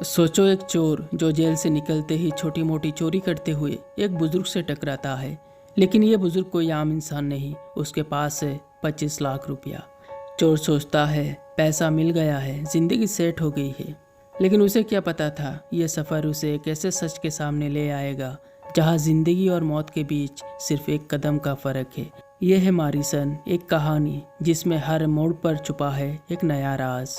सोचो एक चोर जो जेल से निकलते ही छोटी मोटी चोरी करते हुए एक बुजुर्ग से टकराता है। लेकिन ये बुजुर्ग कोई आम इंसान नहीं, उसके पास है 25 लाख रुपया। चोर सोचता है पैसा मिल गया है, जिंदगी सेट हो गई है। लेकिन उसे क्या पता था ये सफ़र उसे एक ऐसे सच के सामने ले आएगा जहाँ जिंदगी और मौत के बीच सिर्फ एक कदम का फ़र्क है। यह है मारिसन, एक कहानी जिसमें हर मोड़ पर छुपा है एक नया राज।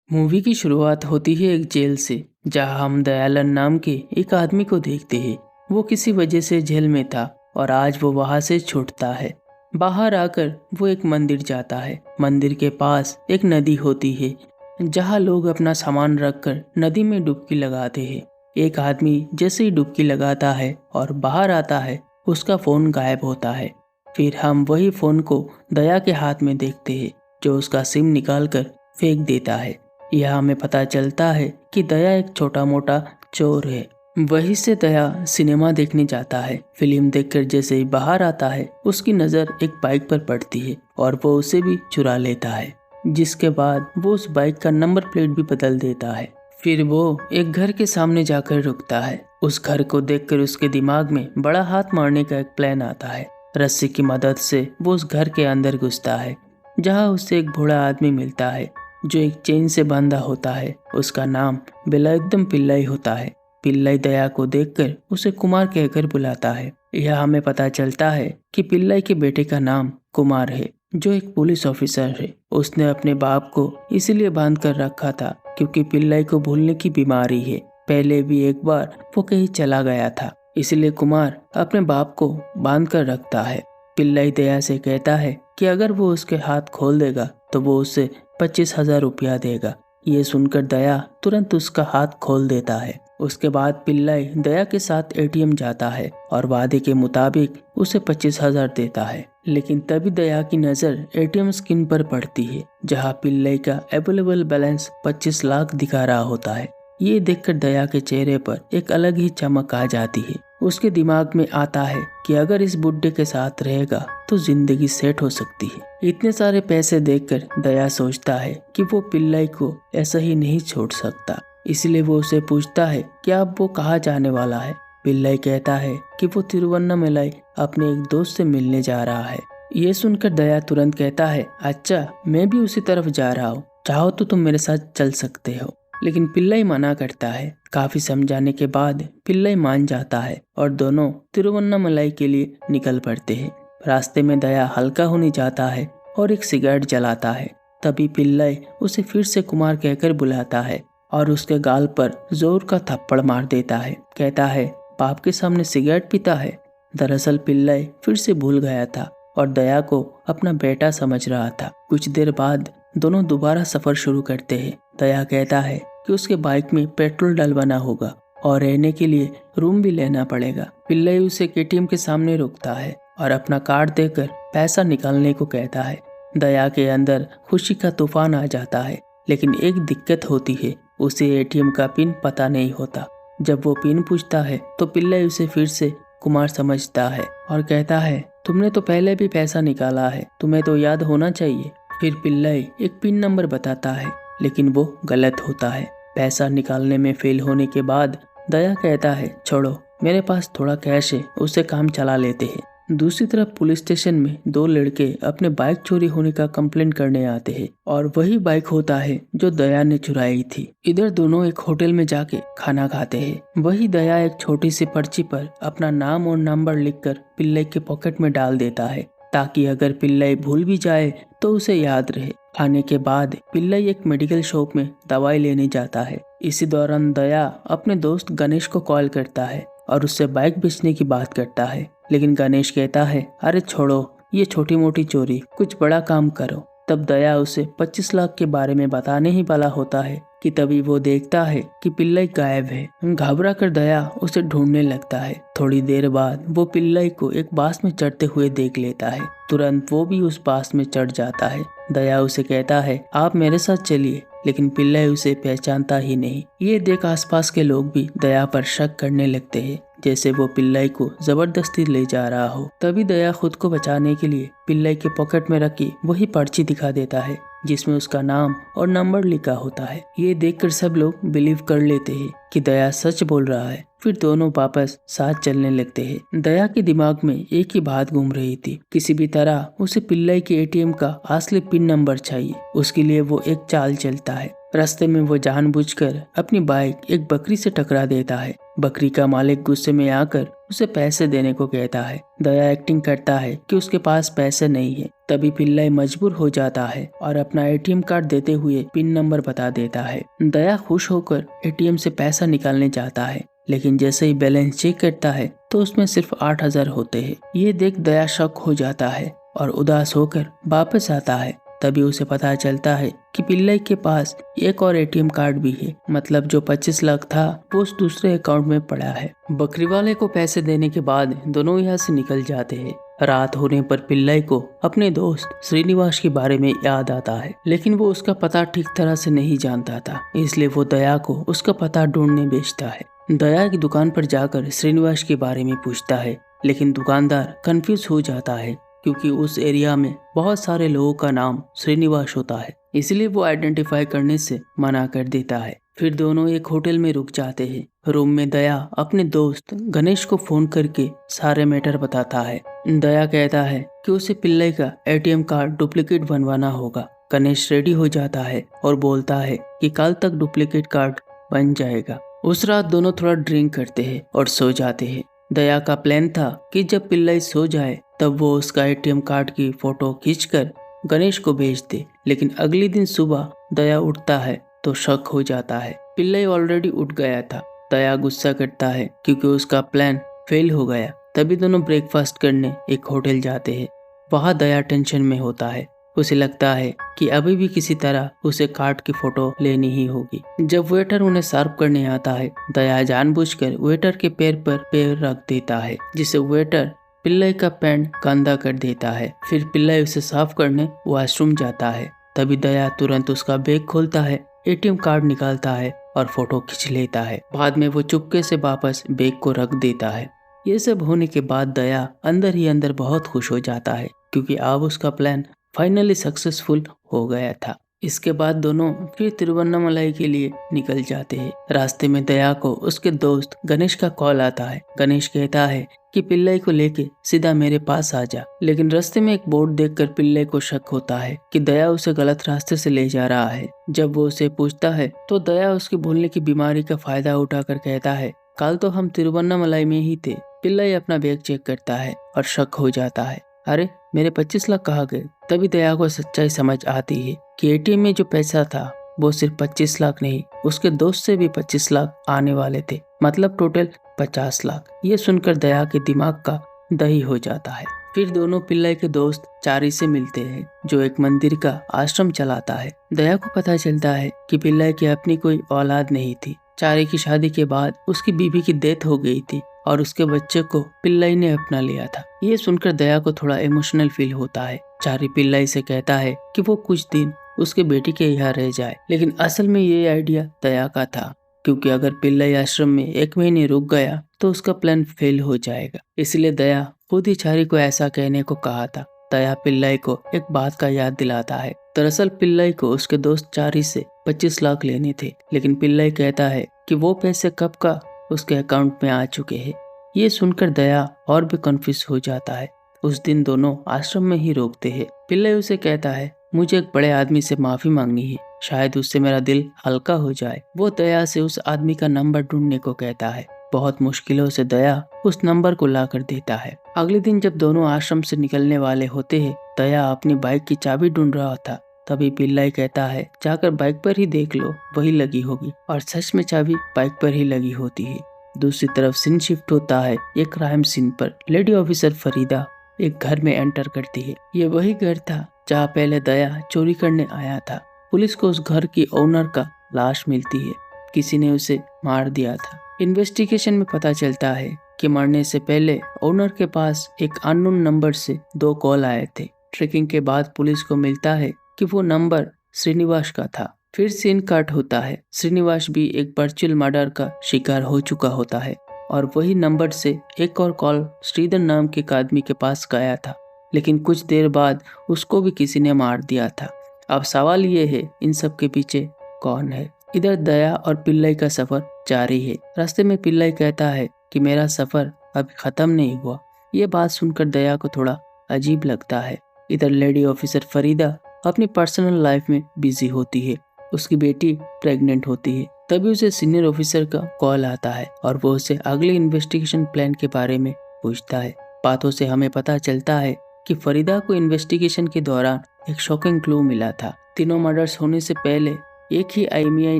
मूवी की शुरुआत होती है एक जेल से, जहां हम दयालन नाम के एक आदमी को देखते हैं। वो किसी वजह से जेल में था और आज वो वहां से छूटता है। बाहर आकर वो एक मंदिर जाता है। मंदिर के पास एक नदी होती है जहां लोग अपना सामान रखकर नदी में डुबकी लगाते हैं। एक आदमी जैसे ही डुबकी लगाता है और बाहर आता है, उसका फोन गायब होता है। फिर हम वही फोन को दया के हाथ में देखते हैं, जो उसका सिम निकाल कर फेंक देता है। यह हमें पता चलता है कि दया एक छोटा मोटा चोर है। वहीं से दया सिनेमा देखने जाता है। फिल्म देखकर जैसे ही बाहर आता है, उसकी नज़र एक बाइक पर पड़ती है और वो उसे भी चुरा लेता है, जिसके बाद वो उस बाइक का नंबर प्लेट भी बदल देता है। फिर वो एक घर के सामने जाकर रुकता है। उस घर को देखकर उसके दिमाग में बड़ा हाथ मारने का एक प्लान आता है। रस्सी की मदद से वो उस घर के अंदर घुसता है, जहाँ उसे एक बूढ़ा आदमी मिलता है जो एक चेन से बंधा होता है। उसका नाम वेलायुधम पिल्लाई होता है। पिल्लाई दया को देखकर उसे कुमार कहकर बुलाता है। यह हमें पता चलता है कि पिल्लाई के बेटे का नाम कुमार है, जो एक पुलिस ऑफिसर है। उसने अपने बाप को इसीलिए बांध कर रखा था क्योंकि पिल्लाई को भूलने की बीमारी है। पहले भी एक बार वो कहीं चला गया था, इसलिए कुमार अपने बाप को बांध कर रखता है। पिल्लाई दया से कहता है कि अगर वो उसके हाथ खोल देगा तो वो उसे 25,000 रुपया देगा। ये सुनकर दया तुरंत उसका हाथ खोल देता है। उसके बाद पिल्लाई दया के साथ एटीएम जाता है और वादे के मुताबिक उसे 25,000 देता है। लेकिन तभी दया की नज़र एटीएम स्क्रीन पर पड़ती है, जहां पिल्लाई का अवेलेबल बैलेंस 25 लाख दिखा रहा होता है। ये देखकर दया के चेहरे पर एक अलग ही चमक आ जाती है। उसके दिमाग में आता है कि अगर इस बुड्ढे के साथ रहेगा तो जिंदगी सेट हो सकती है। इतने सारे पैसे देखकर दया सोचता है कि वो पिल्लाई को ऐसा ही नहीं छोड़ सकता। इसलिए वो उसे पूछता है कि अब वो कहाँ जाने वाला है। पिल्लाई कहता है कि वो तिरुवन्नामलाई अपने एक दोस्त से मिलने जा रहा है। ये सुनकर दया तुरंत कहता है, अच्छा मैं भी उसी तरफ जा रहा हूँ, चाहो तो तुम मेरे साथ चल सकते हो। लेकिन पिल्लाई मना करता है। काफी समझाने के बाद पिल्लाई मान जाता है और दोनों तिरुवन्नामलाई के लिए निकल पड़ते हैं। रास्ते में दया हल्का होने जाता है और एक सिगरेट जलाता है। तभी पिल्लाई उसे फिर से कुमार कहकर बुलाता है और उसके गाल पर जोर का थप्पड़ मार देता है। कहता है, बाप के सामने सिगरेट पीता है। दरअसल पिल्लाई फिर से भूल गया था और दया को अपना बेटा समझ रहा था। कुछ देर बाद दोनों दोबारा सफर शुरू करते हैं। दया कहता है कि उसके बाइक में पेट्रोल डलवाना होगा और रहने के लिए रूम भी लेना पड़ेगा। पिल्लाई उसे एटीएम के सामने रोकता है और अपना कार्ड देकर पैसा निकालने को कहता है। दया के अंदर खुशी का तूफान आ जाता है, लेकिन एक दिक्कत होती है, उसे एटीएम का पिन पता नहीं होता। जब वो पिन पूछता है तो पिल्लाई उसे फिर से कुमार समझता है और कहता है, तुमने तो पहले भी पैसा निकाला है, तुम्हें तो याद होना चाहिए। फिर पिल्लाई एक पिन नंबर बताता है, लेकिन वो गलत होता है। पैसा निकालने में फेल होने के बाद दया कहता है, छोड़ो मेरे पास थोड़ा कैश है, उससे काम चला लेते हैं। दूसरी तरफ पुलिस स्टेशन में दो लड़के अपने बाइक चोरी होने का कंप्लेंट करने आते हैं और वही बाइक होता है जो दया ने चुराई थी। इधर दोनों एक होटल में जाके खाना खाते हैं। वही दया एक छोटी सी पर्ची पर अपना नाम और नंबर लिखकर पिल्लाई के पॉकेट में डाल देता है, ताकि अगर पिल्लाई भूल भी जाए तो उसे याद रहे। खाने के बाद पिल्लाई एक मेडिकल शॉप में दवाई लेने जाता है। इसी दौरान दया अपने दोस्त गणेश को कॉल करता है और उससे बाइक बेचने की बात करता है। लेकिन गणेश कहता है, अरे छोड़ो ये छोटी मोटी चोरी, कुछ बड़ा काम करो। तब दया उसे 25 लाख के बारे में बताने ही वाला होता है कि तभी वो देखता है कि पिल्लाई गायब है। घबरा कर दया उसे ढूंढने लगता है। थोड़ी देर बाद वो पिल्लाई को एक बास में चढ़ते हुए देख लेता है। तुरंत वो भी उस बास में चढ़ जाता है। दया उसे कहता है, आप मेरे साथ चलिए, लेकिन पिल्लाई उसे पहचानता ही नहीं। ये देख आसपास के लोग भी दया पर शक करने लगते हैं, जैसे वो पिल्लाई को जबरदस्ती ले जा रहा हो। तभी दया खुद को बचाने के लिए पिल्लाई के पॉकेट में रखी वही पर्ची दिखा देता है, जिसमें उसका नाम और नंबर लिखा होता है। ये देखकर सब लोग बिलीव कर लेते हैं कि दया सच बोल रहा है। फिर दोनों वापस साथ चलने लगते हैं। दया के दिमाग में एक ही बात घूम रही थी, किसी भी तरह उसे पिल्लाई के एटीएम का असली पिन नंबर चाहिए। उसके लिए वो एक चाल चलता है। रास्ते में वो जानबूझकर अपनी बाइक एक बकरी से टकरा देता है। बकरी का मालिक गुस्से में आकर उसे पैसे देने को कहता है। दया एक्टिंग करता है कि उसके पास पैसे नहीं है। तभी पिल्लाई मजबूर हो जाता है और अपना एटीएम कार्ड देते हुए पिन नंबर बता देता है। दया खुश होकर एटीएम से पैसा निकालने जाता है, लेकिन जैसे ही बैलेंस चेक करता है तो उसमें सिर्फ 8,000 होते हैं। ये देख दया शक हो जाता है और उदास होकर वापस आता है। तभी उसे पता चलता है कि पिल्लाई के पास एक और एटीएम कार्ड भी है, मतलब जो 25 लाख था वो उस दूसरे अकाउंट में पड़ा है। बकरी वाले को पैसे देने के बाद दोनों यहाँ से निकल जाते हैं। रात होने पर पिल्लाई को अपने दोस्त श्रीनिवास के बारे में याद आता है, लेकिन वो उसका पता ठीक तरह से नहीं जानता था, इसलिए वो दया को उसका पता ढूंढने भेजता है। दया की दुकान पर जाकर श्रीनिवास के बारे में पूछता है, लेकिन दुकानदार कंफ्यूज हो जाता है क्योंकि उस एरिया में बहुत सारे लोगों का नाम श्रीनिवास होता है, इसलिए वो आइडेंटिफाई करने से मना कर देता है। फिर दोनों एक होटल में रुक जाते हैं। रूम में दया अपने दोस्त गणेश को फोन करके सारे मैटर बताता है। दया कहता है कि उसे पिल्लाई का एटीएम कार्ड डुप्लीकेट बनवाना होगा। गणेश रेडी हो जाता है और बोलता है कि कल तक डुप्लीकेट कार्ड बन जाएगा। उस रात दोनों थोड़ा ड्रिंक करते हैं और सो जाते हैं। दया का प्लान था कि जब पिल्लाई सो जाए तब वो उसका एटीएम कार्ड की फोटो खींचकर गणेश को भेज दे, लेकिन अगले दिन सुबह दया उठता है तो शक हो जाता है। पिल्लाई ऑलरेडी उठ गया था। दया गुस्सा करता है क्योंकि उसका प्लान फेल हो गया। तभी दोनों ब्रेकफास्ट करने एक होटल जाते हैं। वहाँ दया टेंशन में होता है। उसे लगता है कि अभी भी किसी तरह उसे कार्ड की फोटो लेनी ही होगी। जब वेटर उन्हें सर्व करने आता है, दया जानबूझकर वेटर के पैर पर पैर रख देता है, जिसे वेटर पिल्लाई का पैंट गंदा कर देता है। फिर पिल्लाई उसे साफ करने वॉशरूम जाता है। तभी दया तुरंत उसका बैग खोलता है, एटीएम कार्ड निकालता है और फोटो खींच लेता है। बाद में वो चुपके से वापस बैग को रख देता है। ये सब होने के बाद दया अंदर ही अंदर बहुत खुश हो जाता है क्योंकि अब उसका प्लान फाइनली सक्सेसफुल हो गया था। इसके बाद दोनों फिर तिरुवन्नामलाई के लिए निकल जाते हैं। रास्ते में दया को उसके दोस्त गणेश का कॉल आता है। गणेश कहता है कि पिल्लाई को लेके सीधा मेरे पास आ जा, लेकिन रास्ते में एक बोर्ड देखकर पिल्लाई को शक होता है कि दया उसे गलत रास्ते से ले जा रहा है। जब वो उसे पूछता है तो दया उसकी भूलने की बीमारी का फायदा उठाकर कहता है, कल तो हम तिरुवन्नामलाई में ही थे। पिल्लाई अपना बैग चेक करता है और शक हो जाता है, अरे मेरे 25 लाख कहाँ गए? तभी दया को सच्चाई समझ आती है कि एटीएम में जो पैसा था वो सिर्फ 25 लाख नहीं, उसके दोस्त से भी 25 लाख आने वाले थे, मतलब टोटल 50 लाख। ये सुनकर दया के दिमाग का दही हो जाता है। फिर दोनों पिल्लाई के दोस्त चारी से मिलते हैं, जो एक मंदिर का आश्रम चलाता है। दया को पता चलता है कि पिल्लाई की अपनी कोई औलाद नहीं थी। चारी की शादी के बाद उसकी बीवी की डेथ हो गई थी और उसके बच्चे को पिल्लाई ने अपना लिया था। ये सुनकर दया को थोड़ा इमोशनल फील होता है। चारी पिल्लाई से कहता है कि वो कुछ दिन उसके बेटी के यहाँ रह जाए, लेकिन असल में ये आइडिया दया का था, क्योंकि अगर पिल्लाई आश्रम में 1 महीने रुक गया तो उसका प्लान फेल हो जाएगा। इसलिए दया खुद ही चारी को ऐसा कहने को कहा था। दया पिल्लाई को एक बात का याद दिलाता है। दरअसल पिल्लाई को उसके दोस्त चारी से 25 लाख लेने थे, लेकिन पिल्लाई कहता है कि वो पैसे कब का उसके अकाउंट में आ चुके हैं। ये सुनकर दया और भी कंफ्यूज हो जाता है। उस दिन दोनों आश्रम में ही रोकते हैं। पिल्लाई उसे कहता है, मुझे एक बड़े आदमी से माफी मांगनी है, शायद उससे मेरा दिल हल्का हो जाए। वो दया से उस आदमी का नंबर ढूंढने को कहता है। बहुत मुश्किलों से दया उस नंबर को ला कर देता है। अगले दिन जब दोनों आश्रम से निकलने वाले होते हैं, दया अपनी बाइक की चाबी ढूंढ रहा था। तभी पिल्लाई कहता है, जाकर बाइक पर ही देख लो, वही लगी होगी। और सच में चाबी बाइक पर ही लगी होती है। दूसरी तरफ सीन शिफ्ट होता है एक क्राइम सीन पर। लेडी ऑफिसर फरीदा एक घर में एंटर करती है। ये वही घर था जहाँ पहले दया चोरी करने आया था। पुलिस को उस घर की ओनर का लाश मिलती है, किसी ने उसे मार दिया था। इन्वेस्टिगेशन में पता चलता है कि मरने से पहले ओनर के पास एक अननोन नंबर से 2 कॉल आए थे। ट्रैकिंग के बाद पुलिस को मिलता है कि वो नंबर श्रीनिवास का था। फिर सीन कट होता है। श्रीनिवास भी एक वर्चुअल मर्डर का शिकार हो चुका होता है और वही नंबर से एक और कॉल श्रीधर नाम के एक आदमी के पास गया था, लेकिन कुछ देर बाद उसको भी किसी ने मार दिया था। अब सवाल ये है, इन सब के पीछे कौन है? इधर दया और पिल्लई का सफर जारी है। रास्ते में पिल्लई कहता है कि मेरा सफर अभी खत्म नहीं हुआ। ये बात सुनकर दया को थोड़ा अजीब लगता है। इधर लेडी ऑफिसर फरीदा अपनी पर्सनल लाइफ में बिजी होती है। उसकी बेटी प्रेग्नेंट होती है। तभी उसे सीनियर ऑफिसर का कॉल आता है और वो उसे अगले इन्वेस्टिगेशन प्लान के बारे में पूछता है। बातों से हमें पता चलता है कि फरीदा को इन्वेस्टिगेशन के दौरान एक शॉकिंग क्लू मिला था। तीनों मर्डर्स होने से पहले एक ही IMEI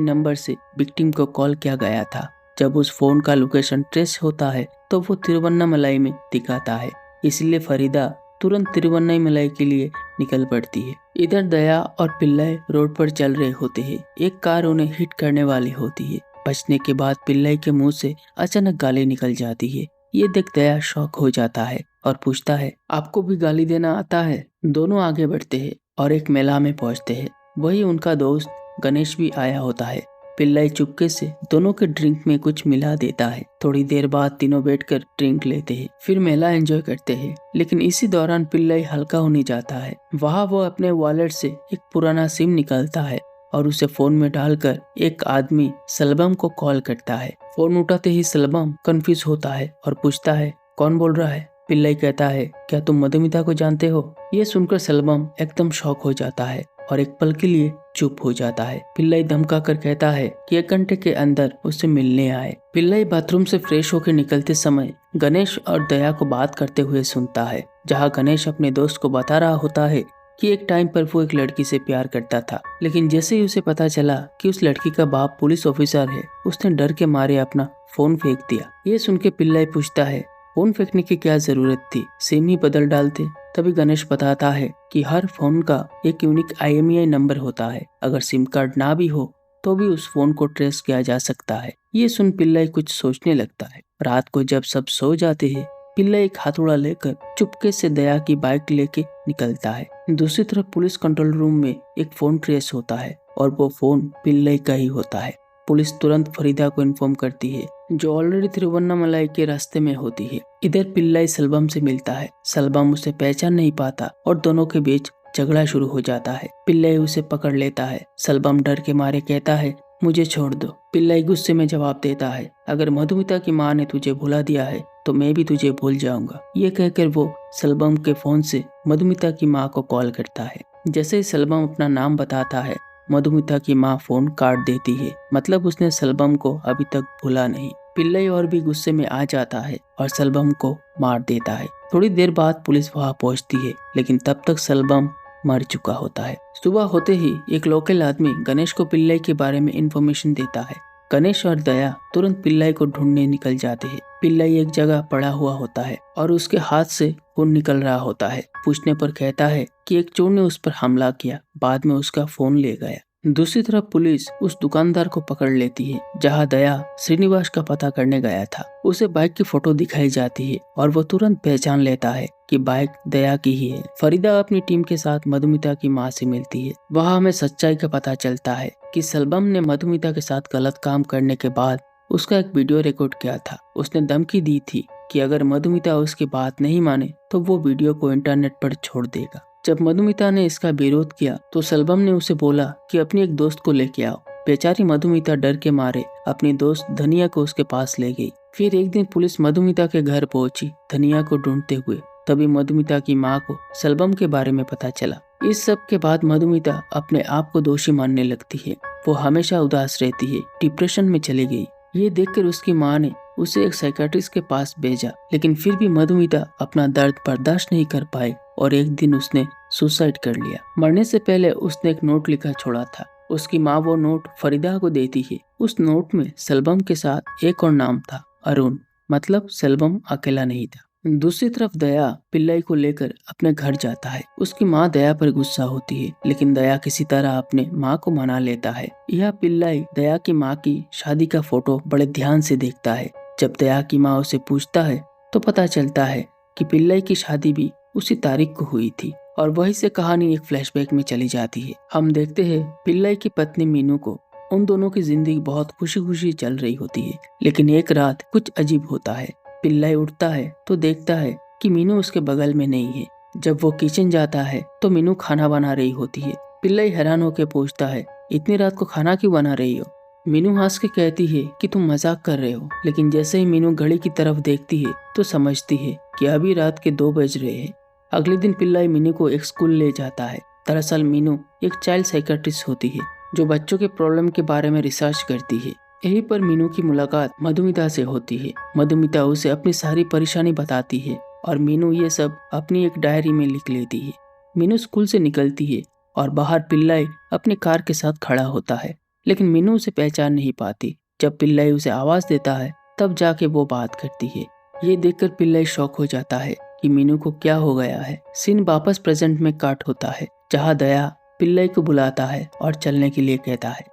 नंबर से विक्टिम को कॉल किया गया था। जब उस फोन का लोकेशन ट्रेस होता है तो वो तिरुवन्नामलाई में दिखाता है। इसलिए फरीदा तुरंत तिरुवन्नामलाई के लिए निकल पड़ती है। इधर दया और पिल्लई रोड पर चल रहे होते हैं। एक कार उन्हें हिट करने वाली होती है। बचने के बाद पिल्लई के मुंह से अचानक गाली निकल जाती है। ये देख दया शॉक हो जाता है और पूछता है, आपको भी गाली देना आता है? दोनों आगे बढ़ते हैं और एक मेला में पहुंचते हैं। वही उनका दोस्त गणेश भी आया होता है। पिल्लई चुपके से दोनों के ड्रिंक में कुछ मिला देता है। थोड़ी देर बाद तीनों बैठकर ड्रिंक लेते हैं, फिर मेला एंजॉय करते हैं। लेकिन इसी दौरान पिल्लई हल्का होने जाता है। वहाँ वो अपने वॉलेट से एक पुराना सिम निकालता है और उसे फोन में डालकर एक आदमी सलबम को कॉल करता है। फोन उठाते ही सलबम कंफ्यूज होता है और पूछता है, कौन बोल रहा है? पिल्लई कहता है, क्या तुम मधुमिता को जानते हो? ये सुनकर सलबम एकदम शॉक हो जाता है और एक पल के लिए चुप हो जाता है। पिल्लई धमका कर कहता है कि 1 घंटे के अंदर उससे मिलने आए। पिल्लई बाथरूम से फ्रेश होकर निकलते समय गणेश और दया को बात करते हुए सुनता है, जहाँ गणेश अपने दोस्त को बता रहा होता है कि एक टाइम पर वो एक लड़की से प्यार करता था, लेकिन जैसे ही उसे पता चला कि उस लड़की का बाप पुलिस ऑफिसर है, उसने डर के मारे अपना फोन फेंक दिया। ये सुन के पिल्लई पूछता है, फोन फेंकने की क्या जरूरत थी? सिम ही बदल डालते। तभी गणेश बताता है कि हर फोन का एक यूनिक IMEI नंबर होता है। अगर सिम कार्ड ना भी हो तो भी उस फोन को ट्रेस किया जा सकता है। ये सुन पिल्लई कुछ सोचने लगता है। रात को जब सब सो जाते हैं, पिल्लई एक हथौड़ा लेकर चुपके से दया की बाइक लेके निकलता है। दूसरी तरफ पुलिस कंट्रोल रूम में एक फोन ट्रेस होता है और वो फोन पिल्लई का ही होता है। पुलिस तुरंत फरीदा को इन्फॉर्म करती है, जो ऑलरेडी तिरुवन्नामलाई के रास्ते में होती है। इधर पिल्लई सलबम से मिलता है। सलबम उसे पहचान नहीं पाता और दोनों के बीच झगड़ा शुरू हो जाता है। पिल्लई उसे पकड़ लेता है। सलबम डर के मारे कहता है, मुझे छोड़ दो। पिल्लई गुस्से में जवाब देता है, अगर मधुमिता की माँ ने तुझे भुला दिया है तो मैं भी तुझे भूल जाऊंगा। ये कहकर वो सलबम के फोन से मधुमिता की माँ को कॉल करता है। जैसे ही सलबम अपना नाम बताता है, मधुमिता की माँ फोन काट देती है। मतलब उसने सलबम को अभी तक भूला नहीं। पिल्लई और भी गुस्से में आ जाता है और सलबम को मार देता है। थोड़ी देर बाद पुलिस वहां पहुंचती है, लेकिन तब तक सलबम मर चुका होता है। सुबह होते ही एक लोकल आदमी गणेश को पिल्लई के बारे में इंफॉर्मेशन देता है। गणेश और दया तुरंत पिल्लई को ढूंढने निकल जाते हैं। पिल्लई एक जगह पड़ा हुआ होता है और उसके हाथ से खून निकल रहा होता है। पूछने पर कहता है कि एक चोर ने उस पर हमला किया, बाद में उसका फोन ले गया। दूसरी तरफ पुलिस उस दुकानदार को पकड़ लेती है, जहां दया श्रीनिवास का पता करने गया था। उसे बाइक की फोटो दिखाई जाती है और वो तुरंत पहचान लेता है कि बाइक दया की ही है। फरीदा अपनी टीम के साथ मधुमिता की माँ से मिलती है। वहाँ हमें सच्चाई का पता चलता है कि सलबम ने मधुमिता के साथ गलत काम करने के बाद उसका एक वीडियो रिकॉर्ड किया था। उसने धमकी दी थी कि अगर मधुमिता उसकी बात नहीं माने तो वो वीडियो को इंटरनेट पर छोड़ देगा। जब मधुमिता ने इसका विरोध किया तो सलबम ने उसे बोला कि अपनी एक दोस्त को लेके आओ। बेचारी मधुमिता डर के मारे अपनी दोस्त धनिया को उसके पास ले गई। फिर एक दिन पुलिस मधुमिता के घर पहुंची, धनिया को ढूंढते हुए। तभी मधुमिता की माँ को सलबम के बारे में पता चला। इस सब के बाद मधुमिता अपने आप को दोषी मानने लगती है। वो हमेशा उदास रहती है, डिप्रेशन में चली गई। ये देखकर उसकी माँ ने उसे एक साइकियाट्रिस्ट के पास भेजा, लेकिन फिर भी मधुमिता अपना दर्द बर्दाश्त नहीं कर पाई और एक दिन उसने सुसाइड कर लिया। मरने से पहले उसने एक नोट लिखा छोड़ा था। उसकी माँ वो नोट फरीदा को देती है। उस नोट में सलबम के साथ एक और नाम था, अरुण। मतलब सलबम अकेला नहीं था। दूसरी तरफ दया पिल्लई को लेकर अपने घर जाता है। उसकी माँ दया पर गुस्सा होती है, लेकिन दया किसी तरह अपने माँ को मना लेता है। यह पिल्लई दया की माँ की शादी का फोटो बड़े ध्यान से देखता है। जब दया की माँ उसे पूछता है तो पता चलता है कि पिल्लई की शादी भी उसी तारीख को हुई थी और वहीं से कहानी एक फ्लैशबैक में चली जाती है। हम देखते हैं पिल्लई की पत्नी मीनू को। उन दोनों की जिंदगी बहुत खुशी खुशी चल रही होती है, लेकिन एक रात कुछ अजीब होता है। पिल्लई उठता है तो देखता है कि मीनू उसके बगल में नहीं है। जब वो किचन जाता है तो मीनू खाना बना रही होती है। पिल्लाई हैरान होकर पूछता है, इतनी रात को खाना क्यों बना रही हो? मीनू हंस के कहती है कि तुम मजाक कर रहे हो, लेकिन जैसे ही मीनू घड़ी की तरफ देखती है तो समझती है कि अभी रात के 2 बज रहे हैं। अगले दिन पिल्लाई मीनू को एक स्कूल ले जाता है। दरअसल मीनू एक चाइल्ड साइकियाट्रिस्ट होती है जो बच्चों के प्रॉब्लम के बारे में रिसर्च करती है। यहीं पर मीनू की मुलाकात मधुमिता से होती है। मधुमिता उसे अपनी सारी परेशानी बताती है और मीनू ये सब अपनी एक डायरी में लिख लेती है। मीनू स्कूल से निकलती है और बाहर पिल्लाई अपनी कार के साथ खड़ा होता है, लेकिन मीनू उसे पहचान नहीं पाती। जब पिल्लाई उसे आवाज देता है तब जाके वो बात करती है। ये देखकर पिल्लाई शॉक हो जाता है कि मीनू को क्या हो गया है। सीन वापस प्रेजेंट में काट होता है, जहाँ दया पिल्लाई को बुलाता है और चलने के लिए कहता है।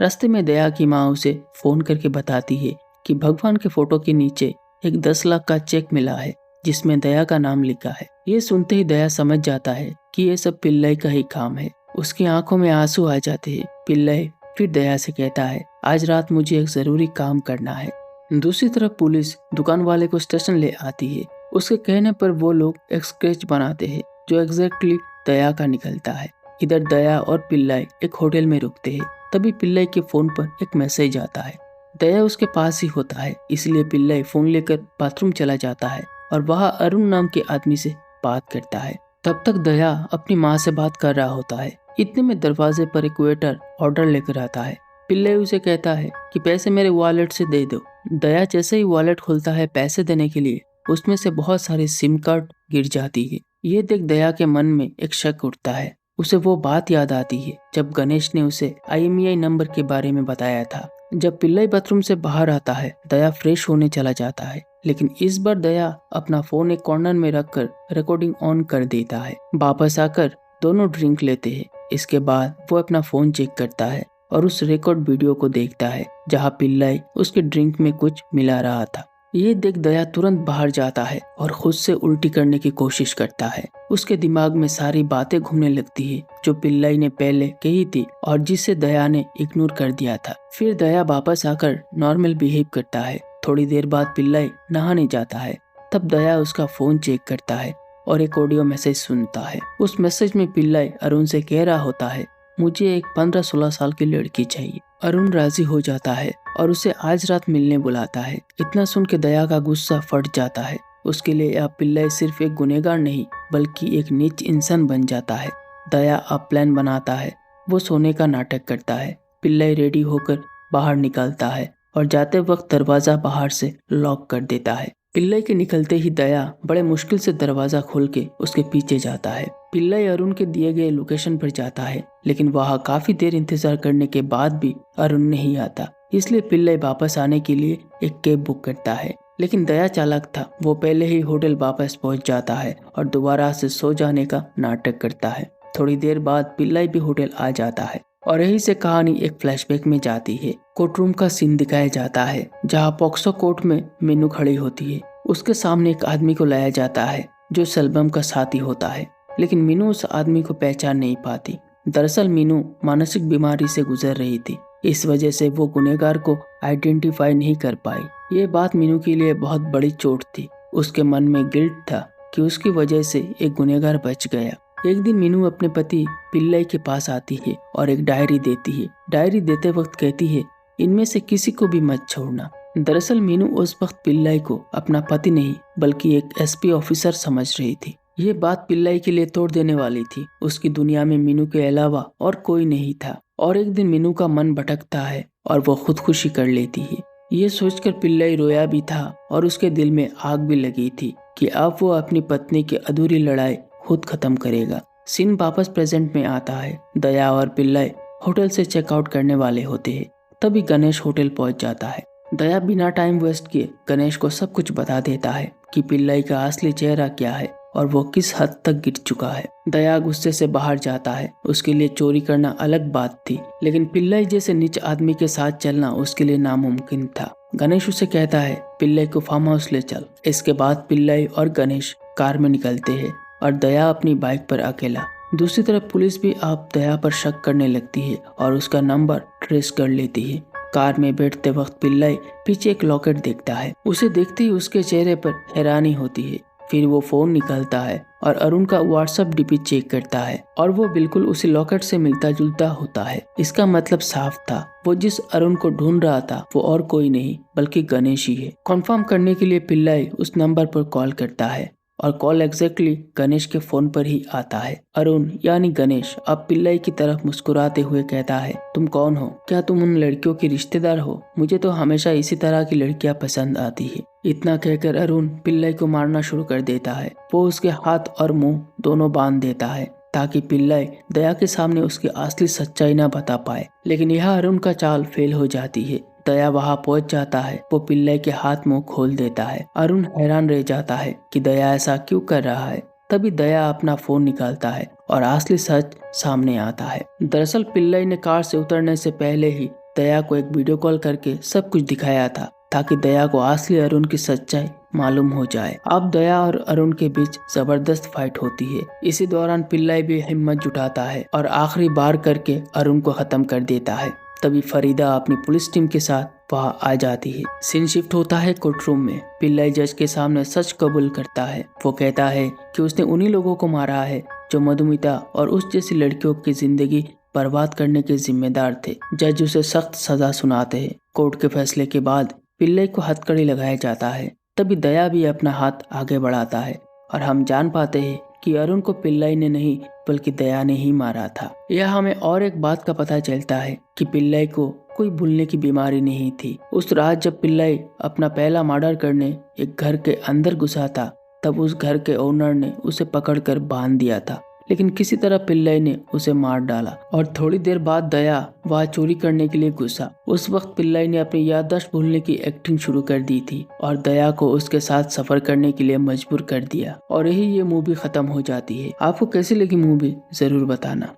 रास्ते में दया की माँ उसे फोन करके बताती है कि भगवान के फोटो के नीचे एक 10 लाख का चेक मिला है जिसमें दया का नाम लिखा है। ये सुनते ही दया समझ जाता है कि ये सब पिल्लाई का ही काम है। उसकी आंखों में आंसू आ जाते हैं। पिल्लाई फिर दया से कहता है, आज रात मुझे एक जरूरी काम करना है। दूसरी तरफ पुलिस दुकान वाले को स्टेशन ले आती है। उसके कहने पर वो लोग एक स्केच बनाते हैं जो एग्जैक्टली दया का निकलता है। इधर दया और पिल्लाई एक होटल में रुकते हैं। तभी पिल्लाई के फोन पर एक मैसेज आता है। दया उसके पास ही होता है, इसलिए पिल्लाई फोन लेकर बाथरूम चला जाता है और वहाँ अरुण नाम के आदमी से बात करता है। तब तक दया अपनी माँ से बात कर रहा होता है। इतने में दरवाजे पर एक वेटर ऑर्डर लेकर आता है। पिल्लाई उसे कहता है कि पैसे मेरे वॉलेट से दे दो। दया जैसे ही वॉलेट खोलता है पैसे देने के लिए, उसमें से बहुत सारी सिम कार्ड गिर जाती है। ये देख दया के मन में एक शक उठता है। उसे वो बात याद आती है जब गणेश ने उसे IMEI नंबर के बारे में बताया था। जब पिल्लाई बाथरूम से बाहर आता है, दया फ्रेश होने चला जाता है, लेकिन इस बार दया अपना फोन एक कॉर्नर में रखकर रिकॉर्डिंग ऑन कर देता है। वापस आकर दोनों ड्रिंक लेते हैं। इसके बाद वो अपना फोन चेक करता है और उस रिकॉर्ड वीडियो को देखता है जहाँ पिल्लाई उसके ड्रिंक में कुछ मिला रहा था। ये देख दया तुरंत बाहर जाता है और खुद से उल्टी करने की कोशिश करता है। उसके दिमाग में सारी बातें घूमने लगती है जो पिल्लाई ने पहले कही थी और जिसे दया ने इग्नोर कर दिया था। फिर दया वापस आकर नॉर्मल बिहेव करता है। थोड़ी देर बाद पिल्लाई नहाने जाता है। तब दया उसका फोन चेक करता है और एक ऑडियो मैसेज सुनता है। उस मैसेज में पिल्लाई अरुण से कह रहा होता है, मुझे एक 15-16 साल की लड़की चाहिए। अरुण राजी हो जाता है और उसे आज रात मिलने बुलाता है। इतना सुन के दया का गुस्सा फट जाता है। उसके लिए अब पिल्लाई सिर्फ एक गुनहगार नहीं बल्कि एक नीच इंसान बन जाता है। दया अब प्लान बनाता है। वो सोने का नाटक करता है। पिल्लाई रेडी होकर बाहर निकलता है और जाते वक्त दरवाजा बाहर से लॉक कर देता है। पिल्लाई के निकलते ही दया बड़े मुश्किल से दरवाजा खोल के उसके पीछे जाता है। पिल्लाई अरुण के दिए गए लोकेशन पर जाता है, लेकिन वहाँ काफी देर इंतजार करने के बाद भी अरुण नहीं आता। इसलिए पिल्लाई वापस आने के लिए एक कैब बुक करता है, लेकिन दया चालाक था। वो पहले ही होटल वापस पहुँच जाता है और दोबारा से सो जाने का नाटक करता है। थोड़ी देर बाद पिल्लाई भी होटल आ जाता है और यही से कहानी एक फ्लैशबैक में जाती है। कोर्ट रूम का सीन दिखाया जाता है जहाँ पॉक्सो कोर्ट में मीनू खड़ी होती है। उसके सामने एक आदमी को लाया जाता है जो सलबम का साथी होता है, लेकिन मीनू उस आदमी को पहचान नहीं पाती। दरअसल मीनू मानसिक बीमारी से गुजर रही थी, इस वजह से वो गुनहगार को आइडेंटिफाई नहीं कर पाई। ये बात मीनू के लिए बहुत बड़ी चोट थी। उसके मन में गिल्ट था कि उसकी वजह से एक गुनहगार बच गया। एक दिन मीनू अपने पति पिल्लाई के पास आती है और एक डायरी देती है। डायरी देते वक्त कहती है, इनमें से किसी को भी मत छोड़ना। दरअसल मीनू उस वक्त पिल्लाई को अपना पति नहीं बल्कि एक SP ऑफिसर समझ रही थी। ये बात पिल्लाई के लिए तोड़ देने वाली थी। उसकी दुनिया में मीनू के अलावा और कोई नहीं था। और एक दिन मीनू का मन भटकता है और वो खुदकुशी कर लेती है। ये सोचकर पिल्लाई रोया भी था और उसके दिल में आग भी लगी थी कि अब वो अपनी पत्नी की अधूरी लड़ाई खुद खत्म करेगा। सीन वापस प्रेजेंट में आता है। दया और पिल्लाई होटल से चेकआउट करने वाले होते हैं। तभी गणेश होटल पहुंच जाता है। दया बिना टाइम वेस्ट किए गणेश को सब कुछ बता देता है कि पिल्लाई का असली चेहरा क्या है और वो किस हद तक गिर चुका है। दया गुस्से से बाहर जाता है। उसके लिए चोरी करना अलग बात थी, लेकिन पिल्लाई जैसे नीच आदमी के साथ चलना उसके लिए नामुमकिन था। गणेश उसे कहता है, पिल्लाई को फार्म हाउस ले चल। इसके बाद पिल्लाई और गणेश कार में निकलते हैं और दया अपनी बाइक पर अकेला। दूसरी तरफ पुलिस भी अब दया पर शक करने लगती है और उसका नंबर ट्रेस कर लेती है। कार में बैठते वक्त पिल्लाई पीछे एक लॉकेट देखता है। उसे देखते ही उसके चेहरे पर हैरानी होती है। फिर वो फोन निकालता है और अरुण का व्हाट्सएप डीपी चेक करता है और वो बिल्कुल उसी लॉकेट से मिलता जुलता होता है। इसका मतलब साफ था, वो जिस अरुण को ढूंढ रहा था वो और कोई नहीं बल्कि गणेश ही है। कंफर्म करने के लिए पिल्लाई उस नंबर पर कॉल करता है और कॉल एग्जैक्टली गणेश के फोन पर ही आता है। अरुण यानी गणेश अब पिल्लाई की तरफ मुस्कुराते हुए कहता है, तुम कौन हो? क्या तुम उन लड़कियों के रिश्तेदार हो? मुझे तो हमेशा इसी तरह की लड़कियां पसंद आती है। इतना कहकर अरुण पिल्लाई को मारना शुरू कर देता है। वो उसके हाथ और मुंह दोनों बांध देता है ताकि पिल्लाई दया के सामने उसकी असली सच्चाई न बता पाए। लेकिन यह अरुण का चाल फेल हो जाती है। दया वहां पहुंच जाता है। वो पिल्लाई के हाथ मुंह खोल देता है। अरुण हैरान रह जाता है कि दया ऐसा क्यों कर रहा है। तभी दया अपना फोन निकालता है और असली सच सामने आता है। दरअसल पिल्लाई ने कार से उतरने से पहले ही दया को एक वीडियो कॉल करके सब कुछ दिखाया था ताकि दया को असली अरुण की सच्चाई मालूम हो जाए। अब दया और अरुण के बीच जबरदस्त फाइट होती है। इसी दौरान पिल्लाई भी हिम्मत जुटाता है और आखिरी बार करके अरुण को खत्म कर देता है। तभी फरीदा अपनी पुलिस टीम के साथ वहां आ जाती है। सीन शिफ्ट होता है कोर्ट रूम में। पिल्लाई जज के सामने सच कबूल करता है। वो कहता है कि उसने उन्हीं लोगों को मारा है जो मधुमिता और उस जैसी लड़कियों की जिंदगी बर्बाद करने के जिम्मेदार थे। जज उसे सख्त सजा सुनाते हैं। कोर्ट के फैसले के बाद पिल्लाई को हथकड़ी लगाया जाता है। तभी दया भी अपना हाथ आगे बढ़ाता है और हम जान पाते हैं कि अरुण को पिल्लाई ने नहीं बल्कि दया ने ही मारा था। यह हमें और एक बात का पता चलता है कि पिल्लाई को कोई भूलने की बीमारी नहीं थी। उस रात जब पिल्लाई अपना पहला मर्डर करने एक घर के अंदर घुसा था तब उस घर के ओनर ने उसे पकड़कर बांध दिया था, लेकिन किसी तरह पिल्लाई ने उसे मार डाला और थोड़ी देर बाद दया वह चोरी करने के लिए घुसा। उस वक्त पिल्लाई ने अपनी याददाश्त भूलने की एक्टिंग शुरू कर दी थी और दया को उसके साथ सफर करने के लिए मजबूर कर दिया और यही ये मूवी खत्म हो जाती है। आपको कैसी लगी मूवी जरूर बताना।